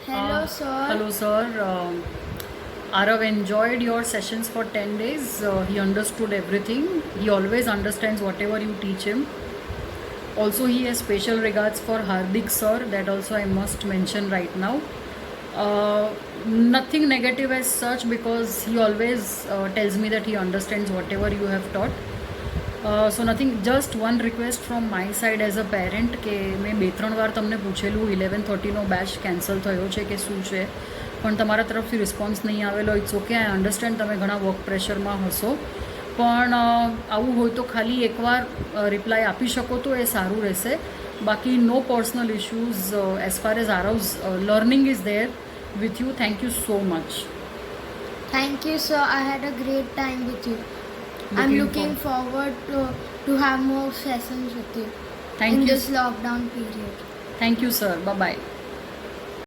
Hello, sir. Hello, sir. Arav enjoyed your sessions for 10 days. He understood everything. He always understands whatever you teach him. Also, he has special regards for Hardik, sir. That also I must mention right now. Nothing negative as such because he always tells me that he understands whatever you have taught. So nothing just one request from my side as a parent કે મેં 2-3 વાર તમને પૂછેલું 11:30નો batch cancel થયો છે કે શું છે, પણ તમારા તરફથી રિસ્પોન્સ નહીં આવેલો. ઇટ્સ ઓકે, આઈ અન્ડરસ્ટેન્ડ તમે ઘણા વર્ક પ્રેશરમાં હશો, પણ આવું હોય તો ખાલી એકવાર રિપ્લાય આપી શકો તો એ સારું રહેશે. બાકી no personal issues as far as Aarav's learning is there with you. Thank you so much. Thank you, sir. I had a great time with you. I'm Looking looking forward to have more sessions with you Thank in you. this lockdown period. Thank you sir. By.